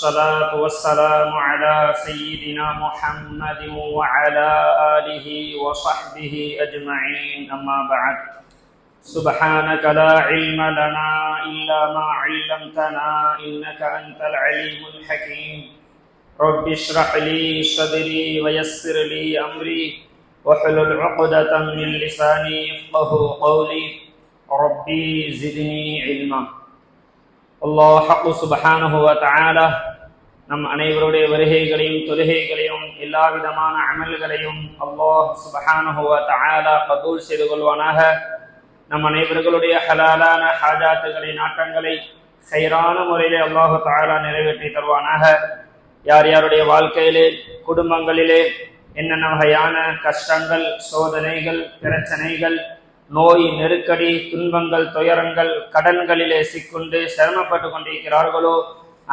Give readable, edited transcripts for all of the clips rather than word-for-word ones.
والصلاة والسلام على سيدنا محمد وعلى آله وصحبه أجمعين أما بعد سبحانك لا علم لنا إلا ما علمتنا إنك أنت العليم الحكيم رب اشرح لي صدري ويسر لي أمري واحلل عقدة من لساني يفقهوا قولي ربي زدني علما. அல்லாஹ் ஹக்கு சுப்ஹானஹு வ தஆலா நம் அனைவருடைய வருகைகளையும் தொழுகைகளையும் எல்லா விதமான அமல்களையும் அல்லாஹ் சுப்ஹானஹு வ தஆலா கபூல் செய்து கொள்வானாக. நம் அனைவர்களுடைய ஹலாலான ஹாஜாத்துகளை நாட்டங்களை சைரான முறையிலே அல்லாஹு தஆலா நிறைவேற்றி தருவானாக. யார் யாருடைய வாழ்க்கையிலே குடும்பங்களிலே என்னென்ன வகையான கஷ்டங்கள், சோதனைகள், பிரச்சனைகள், நோய், நெருக்கடி, துன்பங்கள், துயரங்கள், கடன்களிலே சிக்கொண்டு சிரமப்பட்டு கொண்டிருக்கிறார்களோ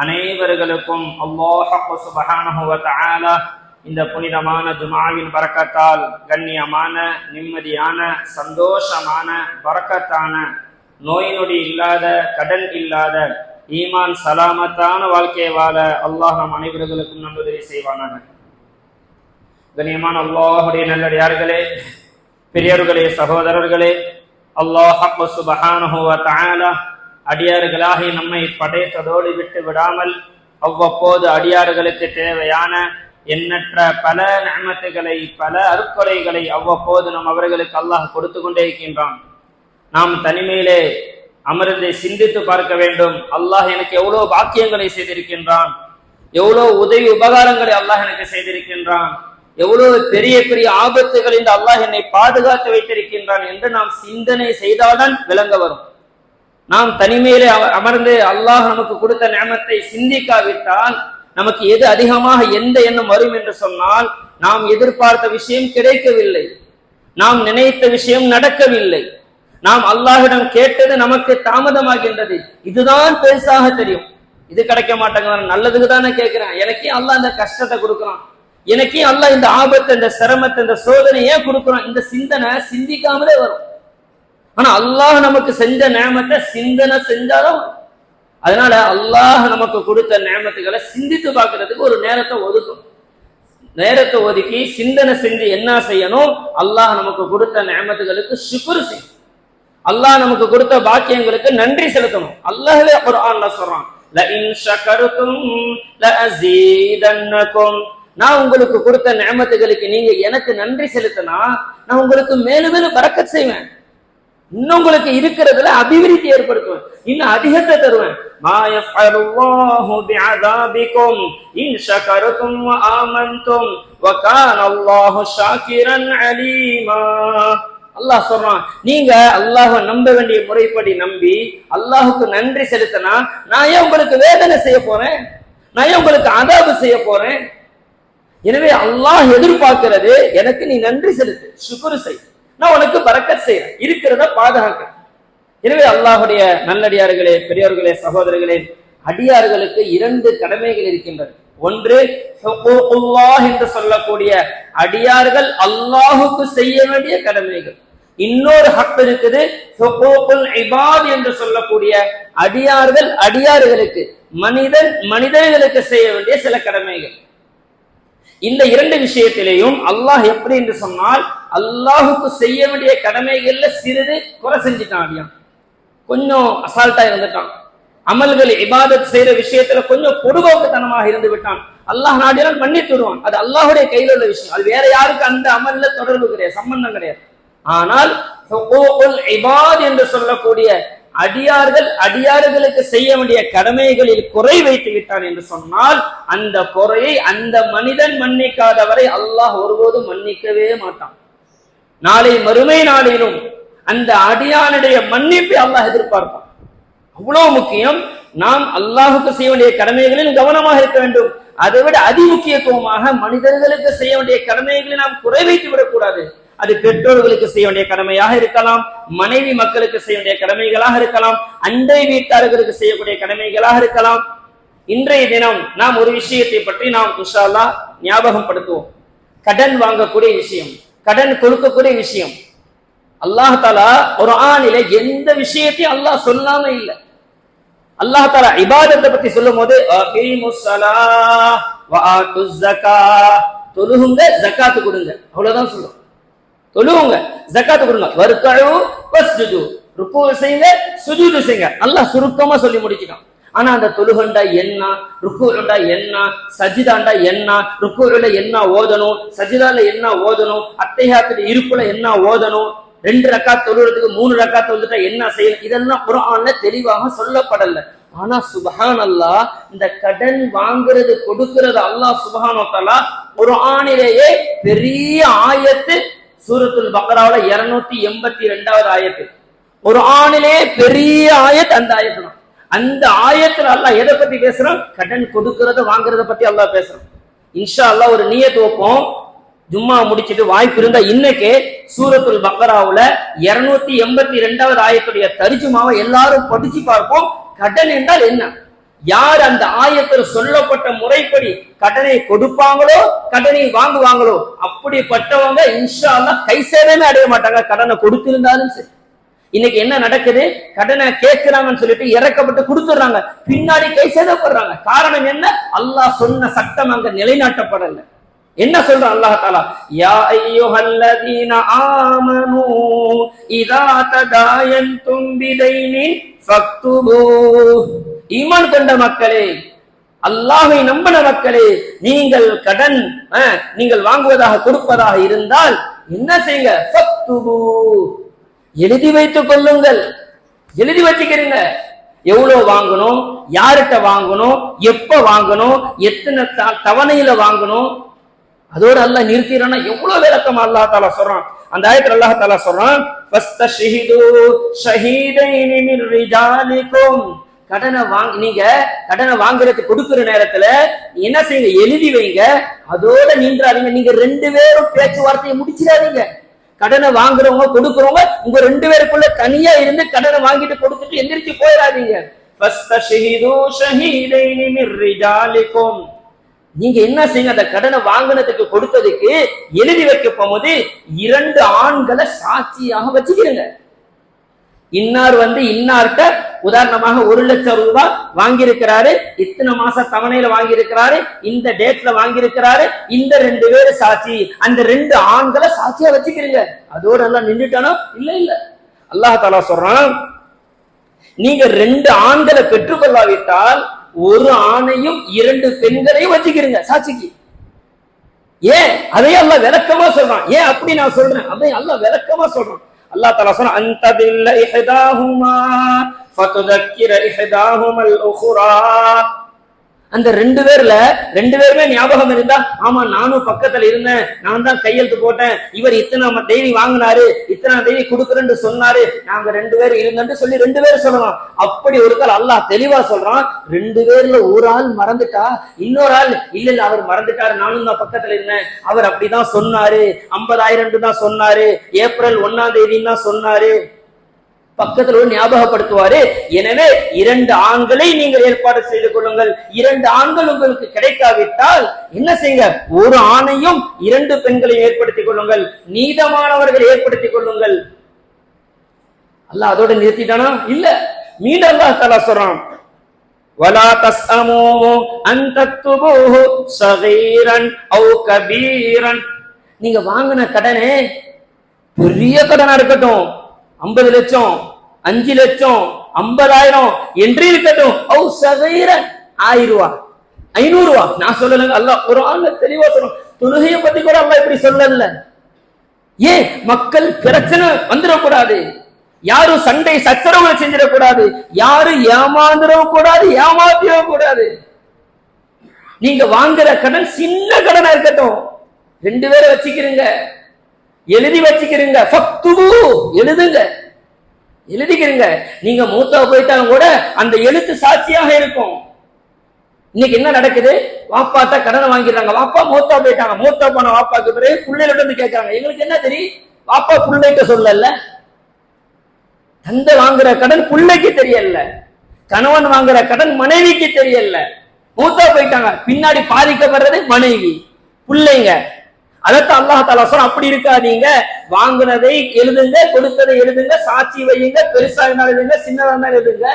அனைவர்களுக்கும் அல்லாஹ் சுப்ஹானஹு வ தஆலா இந்த புனிதமான ஜுமாவின் பரக்கத்தால் கண்ணியமான, நிம்மதியான, சந்தோஷமான, பரக்கத்தான, நோய் நொடி இல்லாத, கடன் இல்லாத, ஈமான் சலாமத்தான வாழ்க்கையை வாழ அல்லாஹ் நம் அனைவர்களுக்கும் நன்முதவி செய்வானாக. கண்ணியமான அல்லாஹுடைய நல்லடியார்களே, பெரியவர்களே, சகோதரர்களே, அல்லாஹ் சுப்ஹானஹு வ தஆலா அடியார்களாகி நம்மை படைத்ததோடு விட்டு விடாமல் அவ்வப்போது அடியார்களுக்கு தேவையான எண்ணற்ற பல நிஅமத்துகளை, பல அருட்கொடைகளை அவ்வப்போது நம் அவர்களுக்கு அல்லாஹ் கொடுத்து கொண்டே இருக்கின்றான். நாம் தனிமையிலே அமர்ந்து சிந்தித்து பார்க்க வேண்டும். அல்லாஹ் எனக்கு எவ்வளவு பாக்கியங்களை செய்திருக்கின்றான், எவ்வளவு உதவி உபகாரங்களை அல்லாஹ் எனக்கு செய்திருக்கின்றான், எவ்வளவு பெரிய பெரிய ஆபத்துகள் இந்த அல்லாஹ் என்னை பாதுகாத்து வைத்திருக்கின்றான் என்று நாம் சிந்தனை செய்தால்தான் விளங்க வரும். நாம் தனிமையிலே அமர்ந்து அல்லாஹ் நமக்கு கொடுத்த நிஅமத்தை சிந்திக்காவிட்டால் நமக்கு எது அதிகமாக எந்த எண்ணம் வரும் என்று சொன்னால், நாம் எதிர்பார்த்த விஷயம் கிடைக்கவில்லை, நாம் நினைத்த விஷயம் நடக்கவில்லை, நாம் அல்லாஹ்விடம் கேட்டது நமக்கு தாமதமாகின்றது, இதுதான் பெருசாக தெரியும். இது கிடைக்க மாட்டாங்க, நல்லதுக்கு தானே கேட்கிறேன், எனக்கே அல்லாஹ் இந்த கஷ்டத்தை கொடுக்குறான், எனக்கே அல்லாஹ் இந்த ஆபத்தை, இந்த சிரமத்தை, இந்த சோதனை ஏன் கொடுக்குறான், இந்த சிந்தனை சிந்திக்காமலே வரும். ஆனா அல்லாஹ் நமக்கு செஞ்ச நிஅமத்தை சிந்தனை செஞ்சாலும், அதனால அல்லாஹ் நமக்கு கொடுத்த நிஅமத்துகளை சிந்தித்து பார்க்கறதுக்கு ஒரு நேரத்தை ஒதுக்கும். நேரத்தை ஒதுக்கி சிந்தனை செஞ்சு என்ன செய்யணும், அல்லாஹ் நமக்கு கொடுத்த நிஅமத்துகளுக்கு ஷுக்ர் செய்யணும், அல்லாஹ் நமக்கு கொடுத்த பாக்கியங்களுக்கு நன்றி செலுத்தணும். அல்லாஹ்வே குர்ஆன்ல சொல்றான், லஇன் ஷகர்தும் லஅஸீதன்னகும், நான் உங்களுக்கு கொடுத்த நிஅமத்துகளுக்கு நீங்க எனக்கு நன்றி செலுத்தினா நான் உங்களுக்கு மேலும் மேலும் பரக்கத் செய்வேன், இன்னும் உங்களுக்கு இருக்கிறதுல அபிவிருத்தி ஏற்படுத்துவேன், இன்னும் அதிகத்தை தருவேன். மா யஃஅலுல்லாஹு பிஅஸாபிகும் இன் ஷகர்தும் வ ஆமன்தும் வ கான அல்லாஹு ஷாக்கிரன் அலீமா. அல்லாஹ் சொல்றான், நீங்க அல்லாஹ்வை நம்ப வேண்டிய முறைப்படி நம்பி அல்லாஹுக்கு நன்றி செலுத்தினா நான் ஏன் உங்களுக்கு வேதனை செய்ய போறேன், நான் ஏன் உங்களுக்கு அதாபு செய்ய போறேன். எனவே அல்லாஹ் எதிர்பார்க்கிறது எனக்கு நீ நன்றி செலுத்து, ஷுக்ர் செய், நான் உனக்கு பரக்கத் செய்யறேன், இருக்கிறத பாதுகாக்க. எனவே அல்லாஹுடைய நல்லடியார்களே, பெரியோர்களே, சகோதரர்களே, அடியார்களுக்கு இரண்டு கடமைகள் இருக்கின்றது. ஒன்று ஹுகூகுல்லாஹ் என்று சொல்லக்கூடிய அடியார்கள் அல்லாஹுக்கு செய்ய வேண்டிய கடமைகள். இன்னொரு ஹக் இருக்குது, ஹுகூகுல் இபாத் என்று சொல்லக்கூடிய அடியார்கள் அடியார்களுக்கு, மனிதர்களுக்கு செய்ய வேண்டிய சில கடமைகள். இந்த இரண்டு விஷயத்திலேயும் அல்லாஹ் எப்படி என்று சொன்னால், அல்லாஹுக்கு செய்ய வேண்டிய கடமைகள்ல சிறிது குறை செஞ்சுட்டான், அடியான் கொஞ்சம் அசால்ட்டா இருந்துட்டான், அமல்கள் இபாதத் செய்யற விஷயத்துல கொஞ்சம் பொடுபோக்குத்தனமாக இருந்து விட்டான், அல்லாஹ் நாடினால் மன்னித்து விடுவான். அது அல்லாஹுடைய கையில் உள்ள விஷயம், அது வேற யாருக்கு அந்த அமல்ல தொடர்பு கிடையாது, சம்பந்தம் கிடையாது. ஆனால் ஹுகூகுல் இபாத் என்று சொல்லக்கூடிய அடியார்களுக்கு செய்ய வேண்டிய கடமைகளில் குறை வைத்து விட்டான் என்று சொன்னால், அந்த குறையை அந்த மனிதன் மன்னிக்காதவரை அல்லாஹ் ஒருபோதும் மன்னிக்கவே மாட்டான். நாளை மறுமை நாளிலும் அந்த அடியானுடைய மன்னிப்பை அல்லாஹ் எதிர்பார்ப்பான். அவ்வளவு முக்கியம். நாம் அல்லாஹுக்கு செய்ய வேண்டிய கடமைகளில் கவனமாக இருக்க வேண்டும். அதை விட அதிமுக்கியத்துவமாக மனிதர்களுக்கு செய்ய வேண்டிய கடமைகளை நாம் குறை வைத்து விடக்கூடாது. அது பெற்றோர்களுக்கு செய்ய வேண்டிய கடமையாக இருக்கலாம், மனைவி மக்களுக்கு செய்ய வேண்டிய கடமைகளாக இருக்கலாம், அண்டை வீட்டார்களுக்கு செய்யக்கூடிய கடமைகளாக இருக்கலாம். இன்றைய தினம் நாம் ஒரு விஷயத்தை பற்றி நாம் இன்ஷா அல்லாஹ் ஞாபகம் படுத்துவோம். கடன் வாங்கக்கூடிய விஷயம், கடன் கொடுக்கக்கூடிய விஷயம். அல்லாஹ் தஆலா குர்ஆனிலே எந்த விஷயத்தையும் அல்லாஹ் சொல்லாம இல்லை. அல்லாஹ் தஆலா இபாதத்தை பத்தி சொல்லும் போது அகீமுஸ் ஸலாஹ் வ ஆத்துஸ் ஸகாத், தொழுகுங்க ஜகாத் கொடுங்க, அவ்வளவுதான் சொல்றோம். தொழுவுங்க ஜகாத் கொடுங்க, வர்கஉ வஸ்ஜுது, ருக்கு செய்யுங்க சுஜூது செய்யுங்க. அல்லாஹ் சுருக்கமா சொல்லி முடிச்சிட்டான். ஆனா அந்த தொழுகண்டா என்ன, ருக்குண்டா என்ன, சஜிதாண்டா என்ன, ருக்குல என்ன ஓதணும், சஜிதால என்ன ஓதணும், அத்தைஹியாத்துல இருப்புல என்ன ஓதணும், 2 ரக்காத் தொழுறதுக்கு 3 ரக்காத் தொழுதுட்டா என்ன செய்யணும், இதெல்லாம் குர்ஆன்ல தெளிவாக சொல்லப்படல. ஆனா சுப்ஹானல்லாஹ், இந்த கடன் வாங்குறது கொடுக்கிறது அல்லாஹ் சுப்ஹானஹு வ தஆலா குர்ஆனிலேயே பெரிய ஆயத்து சூரத்துல் பக்ராவுல 282வது ஆயத்து. குர்ஆனிலே பெரிய ஆயத் அந்த ஆயத்து தான். அந்த ஆயத்துல அல்லாஹ் எதை பத்தி பேசுறான்? கடன் கொடுக்கறத வாங்குறத பத்தி அல்லாஹ் பேசுறான். இன்ஷா அல்லாஹ் ஒரு நியத் வைப்போம், ஜும்மா முடிச்சிட்டு வாய்ப்பு இருந்தா இன்னைக்கு சூரத்துல் பக்ராவுல 282வது ஆயத்துடைய தர்ஜுமாவை எல்லாரும் படிச்சு பார்ப்போம். கடன் என்றால் என்ன, யார் அந்த ஆயத்தில் சொல்லப்பட்ட முறைப்படி கடனை கொடுப்பாங்களோ, கடனை வாங்குவாங்களோ, அப்படிப்பட்டவங்க இன்ஷா அல்லாஹ் கை சேதமே அடைய மாட்டாங்க, கடனை கொடுத்திருந்தாலும் சரி. இன்னைக்கு என்ன நடக்குது? கடனை கேட்கிறாங்கன்னு சொல்லிட்டு இறக்கப்பட்டு கொடுத்துறாங்க, பின்னாடி கை சேதப்படுறாங்க. காரணம் என்ன? அல்லாஹ் சொன்ன சட்டம் அங்க நிலைநாட்டப்படல. என்ன சொல்றான் அல்லாஹ் தஆலா? யா அய்யுஹல்லதீன ஆமனூ இதா ததாயன்தும் பிதைனின் ஃபக்துபூ, ஈமான் கொண்ட மக்களே, அல்லாஹ்வை நம்பின மக்களே, நீங்கள் கடன் நீங்கள் வாங்குவதாக கொடுப்பதாக இருந்தால் என்ன செய்யுங்க? ஃபக்துபூ, எழுதி வைத்துக் கொள்ளுங்கள். எழுதி வச்சுக்கிறீங்க, எவ்வளவு வாங்கணும், யார்கிட்ட வாங்கணும், எப்ப வாங்கணும், எத்தனை தவணையில வாங்கணும். அதோட அல்லாஹ் நிறுத்திறானா எவ்வளவு விளக்கம் அல்லாஹ் தஆலா சொல்றான். அந்த ஆயத்துல அல்லாஹ் தஆலா சொல்றான், ஃபஸ்தஷஹிது ஷஹீதைனி மின் ரிஜாலிக்கும், நீங்க கடனை வாங்குறதுக்கு கொடுக்கிற நேரத்துல என்ன செய்யுங்க? எழுதி வைங்க. அதோட நின்றாதீங்க, நீங்க 2 பேரும் பேச்சுவார்த்தையை முடிச்சிடாதீங்க. கடனை வாங்குறவங்க கொடுக்கிறவங்க உங்க 2 பேருக்குள்ள தனியா இருந்து கடனை வாங்கிட்டு கொடுத்துட்டு எந்திரிச்சு போயிடாதீங்க. ஃபஸ்தஷஹிது ஷஹீதைனி மின் ரிஜாலிக்கும், நீங்க என்ன செய்யுங்க? அந்த கடனை வாங்கினதுக்கு கொடுத்ததுக்கு எழுதி வைக்க போகும்போது 2 ஆண்களை சாட்சியாக வச்சுக்கிறீங்க. இன்னார் இன்னார்கிட்ட உதாரணமாக 1 லட்சம் ரூபாய் வாங்கியிருக்கிறாரு, இத்தனை மாச தவணையில வாங்கியிருக்கிறாரு, இந்த டேட்ல வாங்கியிருக்கிறாரு, இந்த 2 பேரு சாட்சி, அந்த 2 ஆண்களை சாட்சியா வச்சுக்கிறீங்க. அதோட எல்லாம் நின்றுட்டானோ? இல்ல இல்ல, அல்லாஹ் தஆலா சொல்றான், நீங்க 2 ஆண்களை பெற்றுக்கொள்ளாவிட்டால் 1 ஆணையும் 2 பெண்களையும் வச்சுக்கிறீங்க சாட்சிக்கு. ஏன்? அதையே அல்லாஹ் விளக்கமா சொல்றான். ஏன் அப்படி நான் சொல்றேன்? அதையும் அல்லாஹ் விளக்கமா சொல்றான். அல்லாஹ் தஆலா சொன்னா, அன்த பில்ல இஹ்தாஹுமா ஃபதுதக்கிர இஹ்தாஹுமல் உக்ரா, அந்த 2 பேருமே ஞாபகம் இருந்தா, ஆமா நானும் பக்கத்துல இருந்தேன், நான் தான் கையெழுத்து போட்டேன், இவர் இத்தனை தேதி வாங்கினாரு, இத்தனை தேதி கொடுக்குறேன்னு சொன்னாரு, நாங்க 2 பேரும் இருங்கன்னு சொல்லி 2 பேரும் சொல்லலாம். அப்படி ஒரு கால் அல்லாஹ் தெளிவா சொல்றான், 2 பேர்ல ஒரு ஆள் மறந்துட்டா, இன்னொரு ஆள் இல்ல அவர் மறந்துட்டாரு, நானும் தான் பக்கத்துல இருந்தேன், அவர் அப்படிதான் சொன்னாரு, 50,000 தான் சொன்னாரு, ஏப்ரல் 1ஆம் தேதி தான் சொன்னாரு, பக்கத்துல ஞாபகப்படுத்துவாரு. எனவே 2 ஆண்களை நீங்கள் ஏற்பாடு செய்து கொள்ளுங்கள். 2 ஆண்கள் உங்களுக்கு கிடைக்காவிட்டால் என்ன செய்யுங்க? 1 ஆணையும் 2 பெண்களையும் ஏற்படுத்திக் கொள்ளுங்கள், நீதமானவர்கள் ஏற்படுத்திக் கொள்ளுங்கள். அல்லாஹ் அதோட நிறுத்திட்டானா? இல்ல, மீண்டும் அல்லாஹ் தஆலா சொல்றான், வலா தஸ்அமு அன் தக்துபூஹு ஸகீரன் அவ் கபீரன், நீங்க வாங்கின கடனே பெரிய கடனா இருக்கட்டும், 50 லட்சம், 5 லட்சம், 50,000 என்று இருக்கட்டும், அவு சகீரன் 1000 ரூபாய், 500 ரூபாய், நான் சொல்லலங்க, அல்லாஹ் குர்ஆன்ல தெளிவா சொல்றான். தொழுகையை பத்தி கூட அல்லாஹ் இப்படி சொல்லல. ஏன்? மக்கள் பிரச்சனை வந்துடக்கூடாது, யாரும் சண்டை சச்சரவுகள் செஞ்சிடக்கூடாது, யாரும் ஏமாந்துடவும் கூடாது, ஏமாத்திடவும் கூடாது. நீங்க வாங்குற கடன் சின்ன கடனா இருக்கட்டும், 2 பேரை வச்சுக்கிறீங்க, எழுதி வச்சுக்கிறீங்க, ஃபக்துபு, எழுதுங்க, எழுதிக்கிறீங்க. நீங்க மூத்தா போயிட்டாலும் கூட அந்த எழுத்து சாட்சியாக இருக்கும். இன்னைக்கு என்ன நடக்குது? வாப்பாட்ட கடனை வாங்கிடுறாங்க, வாப்பா மூத்தா போயிட்டாங்க, மூத்தா போன வாப்பாக்கு பிறகு பிள்ளைகிட்ட இருந்து கேட்கறாங்க, எங்களுக்கு என்ன தெரியும்? வாப்பா பிள்ளைகிட்ட சொல்லல, தந்தை வாங்குற கடன் பிள்ளைக்கு தெரியல, கணவன் வாங்குற கடன் மனைவிக்கு தெரியல, மூத்தா போயிட்டாங்க, பின்னாடி பாதிக்கப்படுறது மனைவி பிள்ளைங்க. அதத்தான் அல்லாஹ் தஆலா சொல்றான், அப்படி இருக்காதீங்க, வாங்குனதை எழுதுங்க, கொடுத்ததை எழுதுங்க, சாட்சி வையுங்க, பெருசா இருந்தாலும் எழுதுங்க, சின்னதா இருந்தாலும் எழுதுங்க.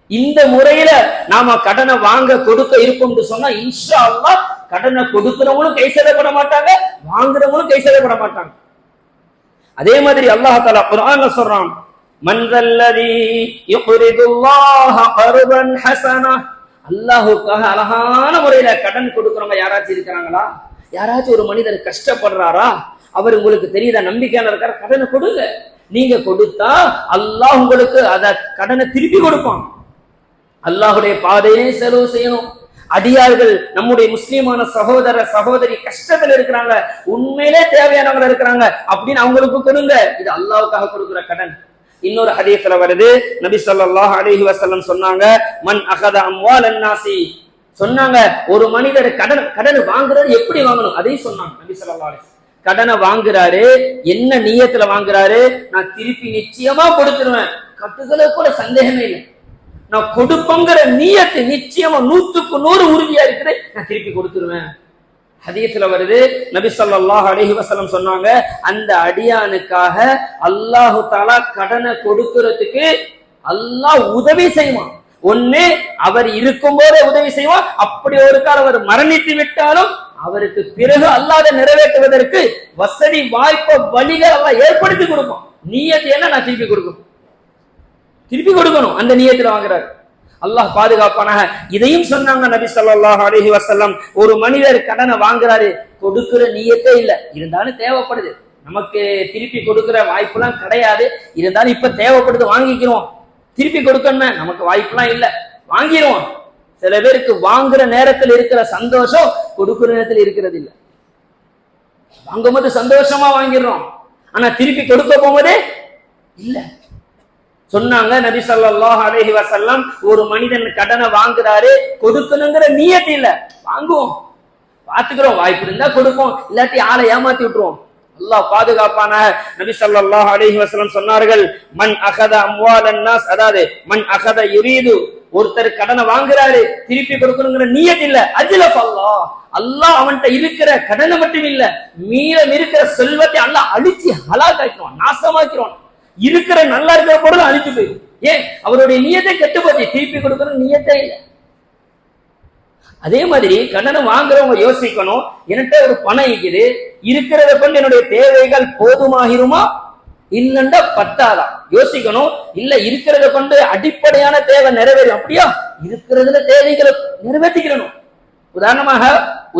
இந்த முறையில நாம கடனை வாங்க கொடுக்க இருப்போம்னு சொன்னா இன்ஷா அல்லாஹ் கடனை கொடுக்கிறவங்களும் கை சேதப்பட மாட்டாங்க, வாங்குறவங்களும் கை சேதப்பட மாட்டாங்க. அதே மாதிரி அல்லாஹ் தஆலா குர்ஆன்ல சொல்றான், மன் தல்லதி யுக்ரிதுல்லாஹ கர்தன் ஹஸனா, அல்லாஹ்வுக்காக அழகான முறையில கடன் கொடுக்கிறவங்க யாராச்சும் இருக்கிறாங்களா? யாராச்சும் ஒரு மனிதர் கஷ்டப்படுறாரா? அவர் உங்களுக்கு தெரியுதா, நம்பிக்கையான இருக்கார, கடனை கொடுங்க. நீங்க கொடுத்தா அல்லாஹ் உங்களுக்கு அத கடனை திருப்பி கொடுப்பான். அல்லாஹுடைய பாதையிலே செலவு செய்யணும். அடியார்கள், நம்முடைய முஸ்லிமான சகோதர சகோதரி கஷ்டத்துல இருக்கிறாங்க, உண்மையிலே தேவையானவங்க இருக்கிறாங்க அப்படின்னு அவங்களுக்கு கொடுங்க. இது அல்லாஹ்வுக்காக கொடுக்கிற கடன். இன்னொரு ஹதீஸ்ல வருது, நபி ஸல்லல்லாஹு அலைஹி வஸல்லம் சொன்னாங்க, மன் அகத அம்வாலன் நாசி, சொன்னாங்க ஒரு மனிதர் கடன் வாங்குறாரு, எப்படி வாங்கணும் அதையும் சொன்னாங்க நபி ஸல்லல்லாஹு அலைஹி வஸல்லம். கடனை வாங்குறாரு, என்ன நியத்துல வாங்குறாரு? நான் திருப்பி நிச்சயமா கொடுத்துருவேன், கட்டுகளை கூட சந்தேகமே இல்லை, நான் கொடுப்பங்கிற நியத்து நிச்சயமா 100க்கு 100 உறுதியா இருக்குது, நான் திருப்பி கொடுத்துருவேன். ஹதீஸ்ல வருது, நபி ஸல்லல்லாஹு அலைஹி வஸல்லம் சொன்னாங்க, அந்த அடியானுக்காக அல்லாஹு தஆலா கடனை கொடுக்கிறதுக்கு அல்லாஹ் உதவி செய்வான். ஒண்ணு அவர் இருக்கும் போதே உதவி செய்வான், அப்படி ஒரு காலம் அவர் மரணித்து விட்டாலும் அவருக்கு பிறகு அல்லாஹ் நிறைவேற்றுவதற்கு வசதி வாய்ப்பு வழிகள் அல்லாஹ் ஏற்படுத்தி கொடுப்பான். நியத்து என்ன? நான் திருப்பி கொடுக்கணும், அந்த நியத்துல வாங்குறாரு. அல்லாஹ் பாதுகாப்பானாக. இதையும் சொன்னாங்க நபி ஸல்லல்லாஹு அலைஹி வஸல்லம், ஒரு மனிதர் கடனை வாங்குறாரு, கொடுக்கிற நியத்தே இல்ல, இருந்தாலும் தேவைப்படுது, நமக்கு திருப்பி கொடுக்கிற வாய்ப்புலாம் கிடையாது, இருந்தாலும் இப்ப தேவைப்படுது, வாங்கிக்கிறோம். திருப்பி கொடுக்கணுமே, நமக்கு வாய்ப்புலாம் இல்ல, வாங்கிடுவோம். சில பேருக்கு வாங்குற நேரத்தில் இருக்கிற சந்தோஷம் கொடுக்கிற நேரத்தில் இருக்கிறது இல்ல. வாங்கும்போது சந்தோஷமா வாங்கிடுறோம், ஆனா திருப்பி கொடுக்க போகும்போதே இல்ல. சொன்னாங்க நபி ஸல்லல்லாஹு அலைஹி வஸல்லம், ஒரு மனிதன் கடனை வாங்குறாரு, கொடுக்கணுங்கிற நியத்து இல்ல, வாங்குவோம், பாத்துக்கிறோம், வாய்ப்பு இருந்தா கொடுப்போம், இல்லாட்டி ஆளை ஏமாத்தி விட்டுருவோம். அல்லாஹ் பாதுகாப்பான. நபி ஸல்லல்லாஹு அலைஹி வஸல்லம் சொன்னார்கள், மன் அகத அம்வாலன் நாஸ், அதாவது மன் அகத யுரீது, ஒருத்தர் கடனை வாங்குறாரு, திருப்பி கொடுக்கணுங்கிற நியத் இல்ல, அஜ்லஃப் அல்லாஹ், அல்லாஹ் அவன்கிட்ட இருக்கிற கடனை மட்டும் இல்ல, மீதம் இருக்கிற செல்வத்தை அல்லாஹ் அழிச்சு ஹலாக்காக்கிடுவான், நாசமாக்கிடுவான். இருக்கிற நல்லா இருக்கிற பொருள் அழிச்சு போயிடும். ஏன்? அவருடைய நியத்தை கெட்டு போச்சு, திருப்பி கொடுக்கற நியத்தே இல்லை. அதே மாதிரி கடனை வாங்குறவங்க யோசிக்கணும், என்கிட்ட ஒரு பணம் இருக்குது, இருக்கிறத கொண்டு என்னுடைய தேவைகள் போதுமாகிருமா இல்லண்டா பத்தாதா யோசிக்கணும். இல்ல இருக்கிறத கொண்டு அடிப்படையான தேவை நிறைவேறும், அப்படியா இருக்கிறதுல தேவைகளை நிறைவேற்றிக்கணும்.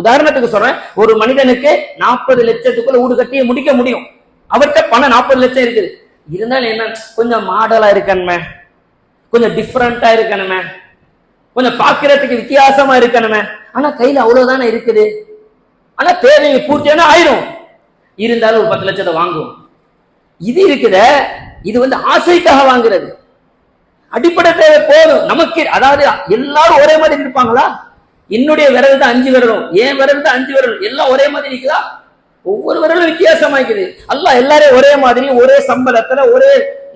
உதாரணத்துக்கு சொல்றேன், ஒரு மனிதனுக்கு 40 லட்சத்துக்குள்ள வீடு கட்டி முடிக்க முடியும், அவர்கிட்ட பணம் 40 லட்சம் இருக்குது, இருந்தாலும் என்ன, கொஞ்சம் மாடலா இருக்கணுமே, கொஞ்சம் டிஃபரெண்டா இருக்கணுமே, கொஞ்சம் பாக்குறதுக்கு வித்தியாசமா இருக்கணுமே, ஆனா கையில அவ்வளவுதானே இருக்குது, ஆனா தேவையை பூர்த்தியான ஆயிரும், இருந்தாலும் ஒரு 10 லட்சத்தை வாங்குவோம். இது இருக்குத, இது ஆசைக்காக வாங்குறது. அடிப்படை தேவை போதும் நமக்கு. அதாவது எல்லாரும் ஒரே மாதிரி இருப்பாங்களா? என்னுடைய விரல் தான் 5 விரலும், என் விரல் தான் 5 விரலும், எல்லாம் ஒரே மாதிரி இருக்குதா? ஒவ்வொரு விரலும் வித்தியாசமா இருக்குது. அல்லாஹ் எல்லாரையும் ஒரே மாதிரி ஒரே சம்பளத்துல ஒரே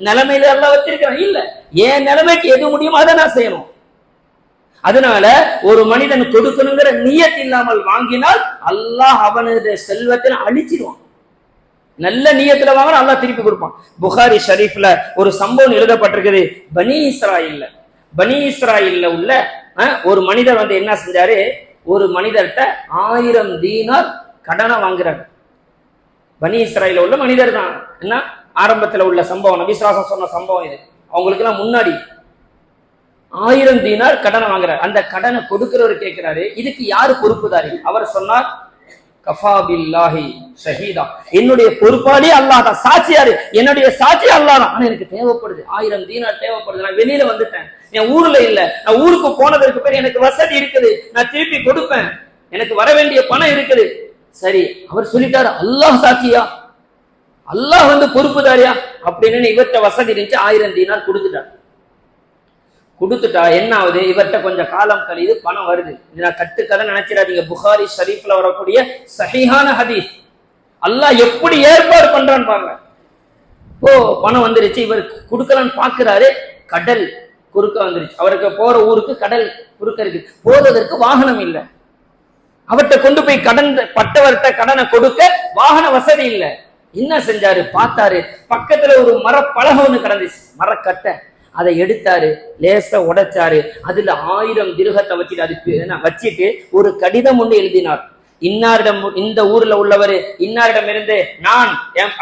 நிலைமையில எல்லாம் வச்சிருக்கிறான் இல்ல. என் நிலைமைக்கு எது முடியுமோ அதை நான் செய்யணும். அதனால ஒரு மனிதன் கொடுக்கணுங்கிற நியத் இல்லாமல் வாங்கினால் அல்லாஹ் அவனுடைய செல்வத்தை அழிச்சிடுவான். நல்ல நியத்துல வாங்கினா அல்லாஹ் திருப்பி கொடுப்பான். புகாரி ஷரீஃப்ல ஒரு சம்பவம் எழுதப்பட்டிருக்குது. பனி இஸ்ராயில்ல உள்ள ஒரு மனிதர் என்ன செஞ்சாரு, ஒரு மனிதர்கிட்ட 1000 தீனார் கடனை வாங்குறாரு. பனி இஸ்ராயில உள்ள மனிதர் தான். என்ன ஆரம்பத்துல உள்ள சம்பவம், நபிஸ்வரூபம் சொன்ன சம்பவம் இது. அவங்களுக்கு எல்லாம் முன்னாடி 1000 தீனார் கடனை வாங்குறாரு. அந்த கடனை கொடுக்கிறவர் கேட்கிறாரு, இதுக்கு யாரு பொறுப்புதாரி? அவர் சொன்னார், கஃபா பில்லாஹி ஷஹீதா, என்னுடைய பொறுப்பாளி அல்லாஹ் தான், சாட்சியாரு என்னுடைய சாட்சி அல்லாஹ் தான். ஆனா எனக்கு தேவைப்படுது, 1000 தீனார் தேவைப்படுது, நான் வெளியில வந்துட்டேன், என் ஊர்ல இல்ல, நான் ஊருக்கு போனதற்கு பேர் எனக்கு வசதி இருக்குது, நான் திருப்பி கொடுப்பேன், எனக்கு வர வேண்டிய பணம் இருக்குது. சரி, அவர் சொல்லிட்டாரு, அல்லாஹ் சாட்சியா, அல்லாஹ் பொறுப்புதாரியா அப்படின்னு இவர்கிட்ட வசதி இருந்துச்சு, 1000 தீனார் கொடுத்துட்டா என்ன ஆகுது, இவர்கிட்ட கொஞ்சம் காலம் கழிது பணம் வருது. நான் கட்டுக்கதை நினைச்சிடாதீங்க, புகாரி ஷரீஃப்ல வரக்கூடிய சஹீஹான ஹதீஸ். அல்லாஹ் எப்படி ஏற்பாடு பண்றான்னு பாருங்க. ஓ பணம் வந்துருச்சு, இவர் கொடுக்கலான்னு பாக்குறாரு, கடல் குறுக்க வந்துருச்சு. அவருக்கு போற ஊருக்கு கடல் குறுக்க இருக்கு, போறதற்கு வாகனம் இல்லை. அவர்கிட்ட கொண்டு போய் பட்டவர்கிட்ட கடனை கொடுக்க வாகன வசதி இல்லை. என்ன செஞ்சாரு, பார்த்தாரு, பக்கத்துல ஒரு மரப்பலகை ஒண்ணு கிடந்துச்சு, மரக்கட்டை. அதை எடுத்தாரு, லேசா உடைச்சாரு, அதுல 1000 திர்ஹத்தை வச்சுட்டு அது வச்சிட்டு ஒரு கடிதம் ஒன்று எழுதினார். இன்னாரிடம், இந்த ஊர்ல உள்ளவர் இன்னாரிடம் இருந்து நான்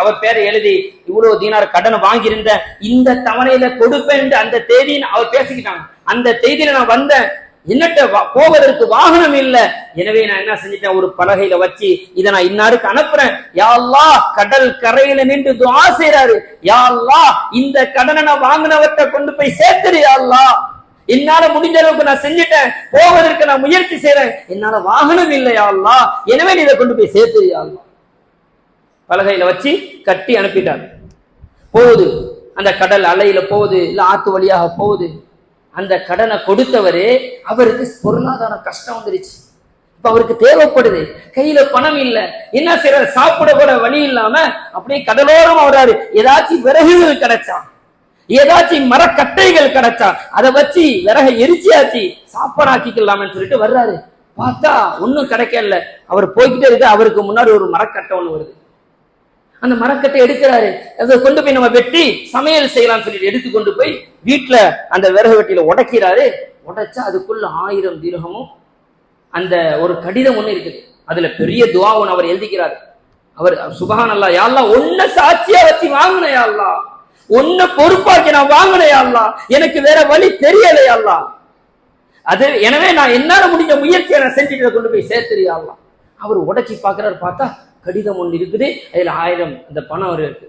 அவர் பேரை எழுதி இவ்வளவு தீனார் கடன் வாங்கியிருந்த, இந்த தவணையில கொடுப்பேன் என்று அந்த தேதியை அவர் பேசிக்கிட்டாங்க. அந்த தேதியில நான் வந்தேன், என்னட்ட போவதற்கு வாகனம் இல்ல, எனவே நான் என்ன செஞ்சிட்டேன், ஒரு பலகையில வச்சு இதை நான் இன்னாருக்கு அனுப்புறேன். யா அல்லாஹ், கடல் கரையில நின்று துஆ செய்றாரு, யா அல்லாஹ் இந்த கடனை நான் வாங்கினவற்றை கொண்டு போய் சேர்த்துரு யா அல்லாஹ், என்னால முடிஞ்ச அளவுக்கு நான் செஞ்சுட்டேன், போவதற்கு நான் முயற்சி செய்யறேன், என்னால வாகனம் இல்லை யா அல்லாஹ், எனவே நீ இதை கொண்டு போய் சேர்த்துரு யா அல்லாஹ். பலகையில வச்சு கட்டி அனுப்பிட்டார். போகுது, அந்த கடல் அலையில போகுது, இல்ல ஆத்து வழியாக போகுது. அந்த கடனை கொடுத்தவரு அவருக்கு பொருளாதார கஷ்டம் வந்துருச்சு. இப்ப அவருக்கு தேவைப்படுது, கையில பணம் இல்ல, என்ன செய்யற, சாப்பிட கூட வழி இல்லாம அப்படியே கடலோரம் வர்றாரு. ஏதாச்சும் விறகுகள் கிடைச்சா, ஏதாச்சும் மரக்கட்டைகள் கிடைச்சா அதை வச்சு விறகை எரிச்சியாச்சு சாப்பாடாக்கிக்கலாம்னு சொல்லிட்டு வர்றாரு. பார்த்தா ஒன்னும் கிடைக்கல. அவர் போய்கிட்டே இருக்கு, அவருக்கு முன்னாடி ஒரு மரக்கட்டை ஒண்ணு வருது. அந்த மரக்கட்டை எடுக்கிறாரு, அதை கொண்டு போய் நம்ம வெட்டி சமையல் செய்யலாம்னு சொல்லிட்டு எடுத்து கொண்டு போய் வீட்டுல அந்த விறகு வெட்டியில உடைக்கிறாரு. உடைச்சா அதுக்குள்ள 1000 திர்ஹமும் அந்த ஒரு கடிதம் ஒண்ணு இருக்குது. அதுல பெரிய துஆ ஒன்று அவர் எழுதிக்கிறார். அவர் சுப்ஹானல்லாஹ், யா அல்லாஹ் ஒன்ன சாட்சியா வச்சு வாங்கின யா அல்லாஹ், ஒன்ன பொறுப்பாக்கி நான் வாங்கின யா அல்லாஹ், எனக்கு வேற வழி தெரியல யா அல்லாஹ், அது எனவே நான் என்னால முடிஞ்ச முயற்சியை நான் செஞ்சுட்டு கொண்டு போய் சேர்த்துரு யா அல்லாஹ். அவர் உடைச்சி பார்க்கிறாரு, பார்த்தா கடிதம் ஒன்று இருக்குது, அதுல 1000 அந்த பணம் இருக்கு.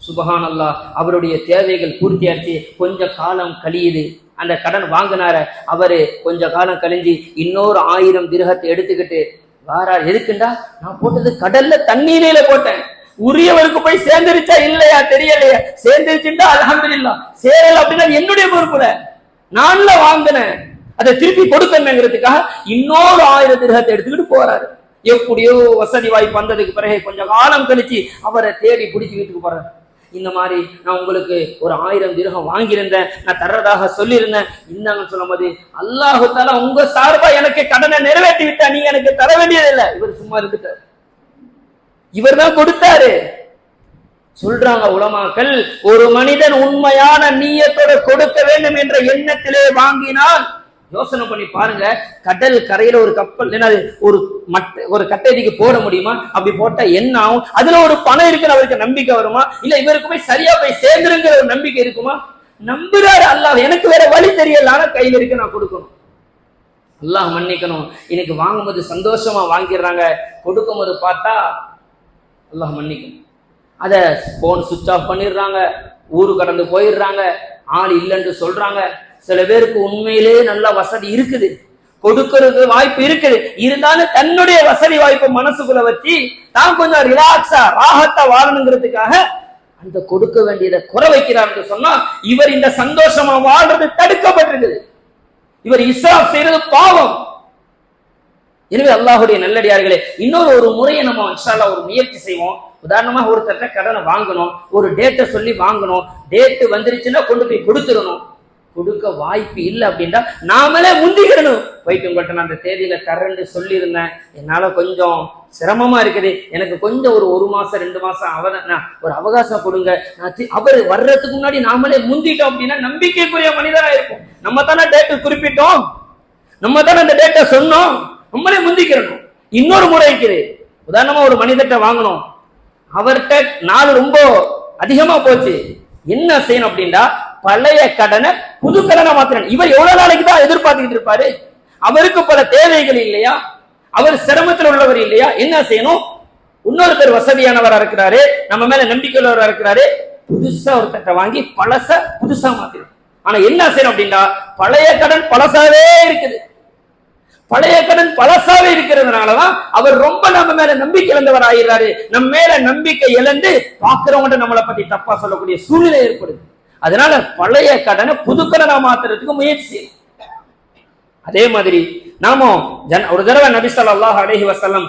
சுப்ஹானல்லாஹ், அவருடைய தேவைகள் பூர்த்தியாச்சு. கொஞ்ச காலம் கழியுது, அந்த கடன் வாங்கினார அவரு கொஞ்ச காலம் கழிஞ்சு இன்னொரு 1000 திர்ஹத்தை எடுத்துக்கிட்டு வாரார். எதுக்குண்டா, நான் போட்டது கடல்ல தண்ணீரில போட்டேன், உரியவருக்கு போய் சேர்ந்துருச்சா இல்லையா தெரியலையா, சேர்ந்துருச்சுட்டா அல்ஹம்துலில்லாஹ், சேரல அப்படின்னா என்னுடைய பொறுப்புல நான்ல வாங்கினேன், அதை திருப்பி கொடுக்கணுங்கிறதுக்காக இன்னொரு 1000 திர்ஹத்தை எடுத்துக்கிட்டு போறாரு. எப்படியோ வசதி வாய்ப்பு வந்ததுக்கு பிறகு கொஞ்சம் காலம் கழிச்சு அவரை தேடி பிடிச்சி வீட்டுக்கு போறாரு. இந்த மாதிரி நான் உங்களுக்கு ஒரு 1000 திர்ஹம் வாங்கியிருந்தேன், நான் தர்றதாக சொல்லியிருந்தேன், இந்தாங்கன்னு சொல்லும் போது அல்லாஹு தஆலா உங்க சார்பா எனக்கு கடனை நிறைவேற்றி விட்டா, நீங்க எனக்கு தர வேண்டியதில்லை. இவர் சும்மா இருந்துட்டார், இவர் தான் கொடுத்தாரு. சொல்றாங்க உலமாக்கள், ஒரு மனிதன் உண்மையான நீயத்தோட கொடுக்க வேண்டும் என்ற எண்ணத்திலே வாங்கினால், யோசனை பண்ணி பாருங்க, கடல் கரையில ஒரு கப்பல் ஒரு கட்டைக்கு போட முடியுமா? அப்படி போட்டா என்ன ஆகும்? அதுல ஒரு பணம் இருக்குன்னு அவருக்கு நம்பிக்கை வருமா? இல்ல இவருக்கு போய் சரியா போய் சேர்ந்துருங்கிற ஒரு நம்பிக்கை இருக்குமா? நம்புறாரு அல்லாஹ், எனக்கு வேற வழி தெரியல, ஆனா கையில இருக்கு, நான் கொடுக்கணும். அல்லாஹ் மன்னிக்கணும். இன்னைக்கு வாங்கும்போது சந்தோஷமா வாங்கிடுறாங்க, கொடுக்கும் போது பார்த்தா அல்லாஹ் மன்னிக்கணும், அத போன் சுவிட்ச் ஆஃப் பண்ணிடுறாங்க, ஊரு கடந்து போயிடுறாங்க, ஆள் இல்லைன்னு சொல்றாங்க. சில பேருக்கு உண்மையிலே நல்ல வசதி இருக்குது, கொடுக்கறது வாய்ப்பு இருக்குது, இருந்தாலும் தன்னுடைய வசதி வாய்ப்பு மனசுக்குள்ள வச்சு தான் கொஞ்சம் ரிலாக்ஸா ராகத்தா வாழணுங்கிறதுக்காக அந்த கொடுக்க வேண்டியதை குறை வைக்கிறார். சொன்னா இவர் இந்த சந்தோஷமா வாழ்றது தடுக்கப்பட்டிருக்குது, இவர் இஸ்ராஃப் செய்யறது பாவம். எனவே அல்லாஹுடைய நல்லடியார்களே, ஒரு முறையை நம்ம இன்ஷா அல்லாஹ் ஒரு முயற்சி செய்வோம். உதாரணமாக ஒருத்தர்கிட்ட கடனை வாங்கணும், ஒரு டேட்டை சொல்லி வாங்கணும், டேட்டு வந்துருச்சுன்னா கொண்டு போய் கொடுத்துடணும். கொடுக்க வாய்ப்பு இல்லை அப்படின்னா நாமளே முந்திக்கிறணும். போயிட்டு உங்கள்கிட்ட நான் அந்த தேதியில தரேன்னு சொல்லியிருந்தேன், என்னால கொஞ்சம் சிரமமா இருக்குது, எனக்கு கொஞ்சம் ஒரு மாசம் 2 மாசம் ஒரு அவகாசம் கொடுங்க. அவர் வர்றதுக்கு முன்னாடி நாமளே முந்திட்டோம் அப்படின்னா நம்பிக்கைக்குரிய மனிதரா இருக்கும். நம்ம தானே டேட்டு குறிப்பிட்டோம், நம்ம தானே அந்த டேட்டை சொன்னோம், நம்மளே முந்திக்கிறணும். இன்னொரு முறை இருக்குது, உதாரணமா ஒரு மனிதர்கிட்ட வாங்கணும், அவர்கிட்ட நாள் ரொம்ப அதிகமா போச்சு, என்ன செய்யணும் அப்படின்னா பழைய கடனை புது கடனை மாத்திரம். இவர் எவ்வளவு நாளைக்கு தான் எதிர்பார்த்துக்கிட்டு இருப்பாரு? அவருக்கு பல தேவைகள் இல்லையா? அவர் சிரமத்தில் உள்ளவர் இல்லையா? என்ன செய்யணும்? இன்னொருத்தர் வசதியானவரா இருக்கிறாரு, நம்ம மேல நம்பிக்கை உள்ளவரா இருக்கிறாரு, புதுசா ஒரு தட்டை வாங்கி பழச புதுசா மாத்திரும். ஆனா என்ன செய்யணும் அப்படின்னா பழைய கடன் பழசாவே இருக்குது, பழைய கடன் பழசாவே இருக்கிறதுனாலதான் அவர் ரொம்ப நம்ம மேல நம்பிக்கை இழந்தவர் ஆகிறாரு. நம்ம மேல நம்பிக்கை இழந்து பாக்குறவங்க நம்மளை பத்தி தப்பா சொல்லக்கூடிய சூழ்நிலை ஏற்படுது. அதனால பழைய கடனை புது கடனை மாத்துறதுக்கு முயற்சி. அதே மாதிரி நாம ஒரு தடவை நபி ஸல்லல்லாஹு அலைஹி வஸல்லம்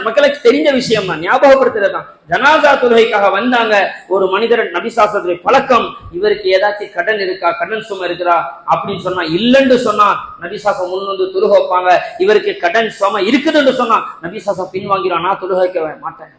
மக்களுக்கு தெரிஞ்ச விஷயம் தான், ஞாபகப்படுத்துறதுதான். ஜனாசா தொழுகைக்காக வந்தாங்க. ஒரு மனிதர் நபி ஸல்லல்லாஹு பழக்கம், இவருக்கு ஏதாச்சும் கடன் இருக்கா, கடன் சுமை இருக்குதா அப்படின்னு சொன்னா இல்லைன்னு சொன்னா நபி ஸல்லல்லாஹு முன் வந்து தொழுக வைப்பாங்க. இவருக்கு கடன் சுமை இருக்குதுன்னு சொன்னா நபி ஸல்லல்லாஹு பின்வாங்கிறான், நான் தொழுக வைக்க மாட்டேன்.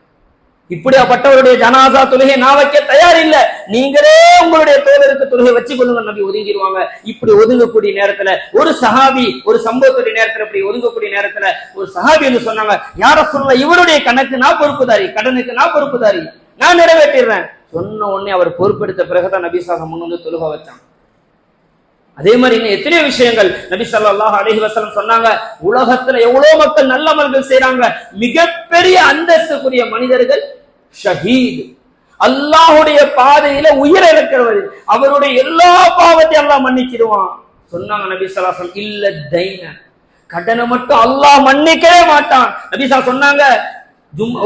இப்படியாப்பட்டவருடைய ஜனாசா தொழுகை நான் வைக்க தயார் இல்ல, நீங்களே உங்களுடைய தோழருக்கு தொழுகை வச்சு கொள்ளுங்க நபி ஒதுங்கிடுவாங்க. இப்படி ஒதுங்கக்கூடிய நேரத்துல ஒரு சஹாபி, ஒரு சம்பவத்துடைய நேரத்துல இப்படி ஒதுங்கக்கூடிய நேரத்துல ஒரு சஹாபி என்று சொன்னாங்க, யார சொல்ல இவருடைய கணக்கு நான் பொறுப்புதாரி, கடனுக்கு நான் பொறுப்புதாரி, நான் நிறைவேற்றிடுறேன். சொன்ன உடனே அவர் பொறுப்பெடுத்த பிறகுதான் நபி ஸல்லல்லாஹு முன் வந்து தொழுகை வச்சாங்க. அதே மாதிரி இன்னும் எத்தனையோ விஷயங்கள் நபி ஸல்லல்லாஹு அலைஹி வஸல்லம் சொன்னாங்க. உலகத்துல எவ்வளவு மக்கள் நல்ல அமல்கள் செய்றாங்க, மிகப்பெரிய அந்தஸ்துக்குரிய மனிதர்கள் ஷஹீத், அல்லாஹ்வுடைய பாதையில உயிரை இழக்கிறவர், அவருடைய எல்லா பாவத்தையும் அல்லாஹ் மன்னிச்சிடுவான் சொன்னாங்க நபி ஸல்லல்லாஹு அலைஹி வஸல்லம். இல்ல தைன, கடனை மட்டும் அல்லாஹ் மன்னிக்கவே மாட்டான். நபி ஸல்லல்லாஹு சொன்னாங்க,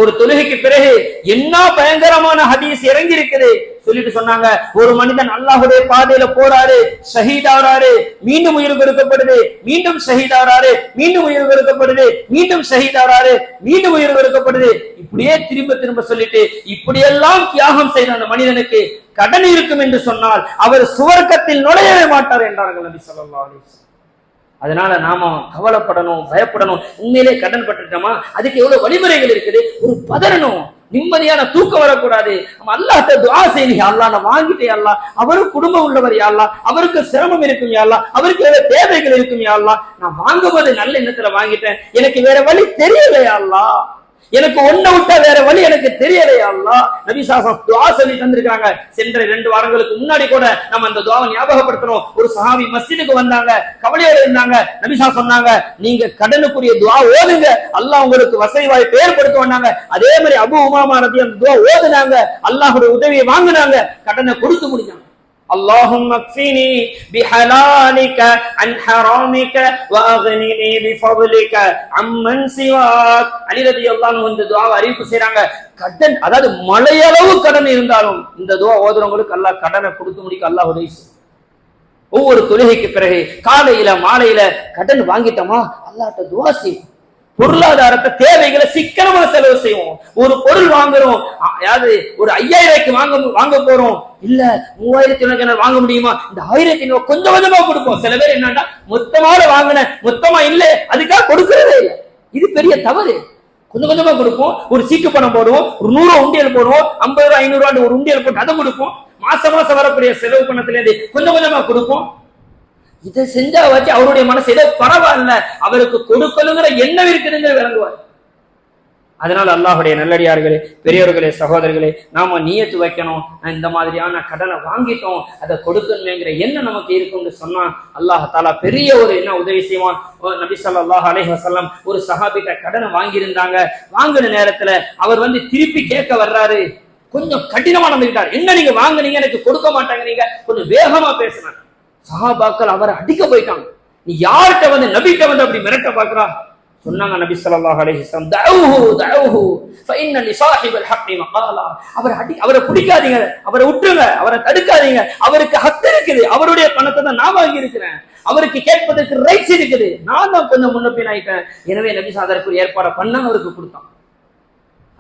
ஒரு தொழுகைக்கு பிறகு என்ன பயங்கரமான ஹதீஸ் இறங்கி இருக்குது சொல்லிட்டு சொன்னாங்க, ஒரு மனிதன் அல்லாஹ்வுடைய பாதையில போறாரு, ஷஹீதாராரு, மீண்டும் உயிர் கொடுக்கப்படுது, மீண்டும் ஷஹீதாராரு, மீண்டும் உயிர் கொடுக்கப்படுது, மீண்டும் ஷஹீதாராரு, மீண்டும் உயிர் கொடுக்கப்படுது, இப்படியே திரும்ப திரும்ப சொல்லிட்டு இப்படியெல்லாம் தியாகம் செய்த அந்த மனிதனுக்கு கடன் இருக்கும் என்று சொன்னால் அவர் சுவர்க்கத்தில் நுழையவே மாட்டார் என்றார்கள் நபி ஸல்லல்லாஹு அலைஹி வஸல்லம். அதனால நாம கவலைப்படணும், பயப்படணும். உண்மையிலே கடன் பட்டுட்டோமா, அதுக்கு எவ்வளவு வழிமுறைகள் இருக்குது. ஒரு பதறணும், நிம்மதியான தூக்கம் வரக்கூடாது. நம்ம அல்லாஹ்ட்ட துஆ செய்யணும், அல்லாஹ் நான் வாங்கிட்டேன் அல்லாஹ், அவருக்கு குடும்பம் உள்ளவர் யா அல்லாஹ், அவருக்கு சிரமம் இருக்கும் யா அல்லாஹ், அவருக்கு வேற தேவைகள் இருக்கும் யா அல்லாஹ், நான் வாங்கும்போது நல்ல எண்ணத்துல வாங்கிட்டேன், எனக்கு வேற வழி தெரியலையா அல்லாஹ், எனக்கு ஒன்ன விட்டா வேற வழி எனக்கு தெரியலையா அல்லாஹ். நபி ஸல்லல்லாஹு துஆ சொல்லி தந்திருக்காங்க. சென்ற 2 வாரங்களுக்கு முன்னாடி கூட நம்ம அந்த துஆவை ஞாபகப்படுத்துறோம். ஒரு சஹாபி மஸ்ஜிதுக்கு வந்தாங்க, கவலையோட இருந்தாங்க. நபி ஸல்லல்லாஹு சொன்னாங்க, நீங்க கடனுக்குரிய துஆ ஓதுங்க, அல்லாஹ் உங்களுக்கு வசதி வாய்ப்பு ஏற்படுத்துவாங்க. அதே மாதிரி அபூ உமாமா ரலியல்லாஹு அந்த துஆ ஓதுனாங்க, அல்லாஹ்வுடைய உதவியை வாங்குனாங்க, கடனை கொடுத்து முடிச்சாங்க. اللهم اكفني بحلالك عن حرامك واغنني بفضلك عمن سواك. அலி রাদিয়াল্লাহு அன்ஹு இந்த துஆவை அறிவிப்பு செய்றாங்க. கடன், அதாவது மலையளவு கடன் இருந்தாலும் இந்த துஆ ஓதுறவங்களுக்கு அல்லாஹ் கடனை கொடுத்து முடிக்க அல்லாஹ் உதவி செய்வான். ஒவ்வொரு தொழுகைக்கு பிறகு காலையில மாலையில கடன் வாங்கிட்டோமா அல்லாஹ்ட்ட துஆ செய்வோம். பொருளாதாரத்தை தேவைகளை சிக்கனமா செலவு செய்வோம். ஒரு பொருள் வாங்குறோம், அதாவது ஒரு 5000 வாங்க போறோம், இல்ல 3000 வாங்க முடியுமா, இந்த 1000 கொஞ்சம் கொஞ்சமா கொடுப்போம். சில பேர் என்னன்னா மொத்தமாக வாங்கின மொத்தமா இல்ல அதுக்காக கொடுக்கறதே இல்லை. இது பெரிய தவறு. கொஞ்சம் கொஞ்சமா கொடுப்போம். ஒரு சீட்டு பணம் போடுவோம், ஒரு 100 உண்டியல் போடுவோம், 50 ரூபாய் 500 ரூபாய் ஒரு உண்டியல் போட்டு அதை கொடுப்போம். மாசம் மாசம் வரக்கூடிய செலவு பணத்துல இருந்து கொஞ்சம் கொஞ்சமா கொடுப்போம். இதை செஞ்சா வச்சு அவருடைய மனசு ஏதோ பரவாயில்ல, அவருக்கு கொடுக்கணுங்கிற எண்ணம் இருக்குதுங்க விளங்குவார். அதனால அல்லாஹுடைய நல்லடியார்களே, பெரியவர்களே, சகோதரர்களே, நாம நியத்து வைக்கணும். இந்த மாதிரியான கடனை வாங்கிட்டோம், அதை கொடுக்கணுங்கிற எண்ணம் நமக்கு இருக்குன்னு சொன்னா அல்லாஹ் தாலா பெரிய ஒரு என்ன உதவி செய்வான். நபி ஸல்லல்லாஹு அலைஹி வஸல்லம் ஒரு சஹாபிட்ட கடனை வாங்கியிருந்தாங்க. வாங்கின நேரத்துல அவர் திருப்பி கேட்க வர்றாரு. கொஞ்சம் கடினமா நடந்துக்கிட்டார். என்ன நீங்க வாங்குனீங்க, எனக்கு கொடுக்க மாட்டாங்க, நீங்க கொஞ்சம் வேகமா பேசினாங்க. சஹாபாக்கள் அவரை அடிக்க போயிட்டாங்க. நீ யார்கிட்ட நபிட்ட அப்படி மிரட்ட பாக்குறா சொன்னாங்க நபி ஸல்லல்லாஹு அலைஹி வஸல்லம், தஅவுஹு ஃபஇன்ன லிஸாஹிபில் ஹக்கி மகாலா. அவரை பிடிக்காதீங்க, அவரை விட்டுருங்க, அவரை தடுக்காதீங்க. அவருக்கு ஹக்கு இருக்குது, அவருடைய பணத்தை தான் நான் வாங்கி இருக்கிறேன், அவருக்கு கேட்பதற்கு ரைட்ஸ் இருக்குது, நான் தான் கொஞ்சம் முன்னப்பின் ஆயிட்டேன். எனவே நபி சாதருக்கு ஏற்பாடு பண்ண அவருக்கு கொடுத்தான்.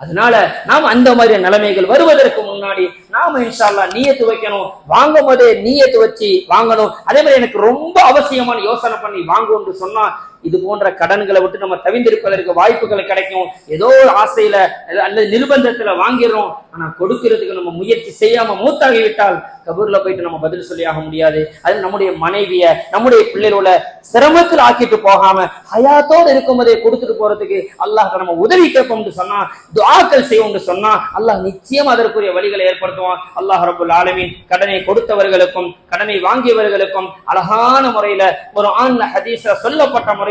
அதனால நாம அந்த மாதிரி நிலைமைகள் வருவதற்கு முன்னாடி நாம இன்ஷா அல்லாஹ் நியத்து வைக்கணும். வாங்கும் போதே நியத்து வச்சு வாங்கணும். அதே மாதிரி எனக்கு ரொம்ப அவசியமான யோசனை பண்ணி வாங்கும்னு சொன்னா இது போன்ற கடன்களை விட்டு நம்ம தவிர்த்திருப்பதற்கு வாய்ப்புகள் கிடைக்கும். ஏதோ ஒரு ஆசையில அல்லது நிர்பந்தத்துல வாங்கிடுறோம், ஆனா கொடுக்கிறதுக்கு நம்ம முயற்சி செய்யாம மூத்தாகிவிட்டால் கபூர்ல போயிட்டு நம்ம பதில் சொல்லி ஆக முடியாது. அது நம்முடைய மனைவிய, நம்முடைய பிள்ளைகளோட சிரமத்தில் ஆக்கிட்டு போகாம ஹயாத்தோடு இருக்கும் போதே கொடுத்துட்டு போறதுக்கு அல்லாஹ் நம்ம உதவி கேட்போம்னு சொன்னா, துஆக்கள் செய்வோம்னு சொன்னா அல்லாஹ் நிச்சயம் அதற்குரிய வழிகளை ஏற்படுத்துவான். அல்லாஹ் ரப்புல் ஆலமீன் கடனை கொடுத்தவர்களுக்கும் கடனை வாங்கியவர்களுக்கும் அழகான முறையில ஒரு ஹதீஸ்ல சொல்லப்பட்ட முறையில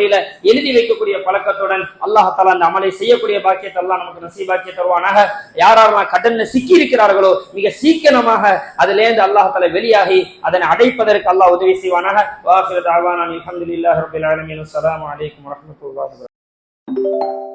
எழுதி வைக்கக்கூடிய பழக்கத்துடன் அல்லாஹ் தஆலா அந்த அமலை செய்யக்கூடிய பாக்கியத்தை அல்லாஹ் நமக்கு நசீபாக்கி தருவானாக. யாரெல்லாம் கடன்ல சிக்கி இருக்கிறார்களோ மிக சீக்கிரமாக அதிலேந்து அல்லாஹ் தஆலா வெளியாகி அதனை அடைப்பதற்கு அல்லாஹ் உதவி செய்வானாக. வாஹிரு தஅவானா அல்ஹம்துலில்லாஹி ரப்பில் ஆலமீன். அஸ்ஸலாமு அலைக்கும் வரஹ்மத்துல்லாஹி வபரகாத்துஹு.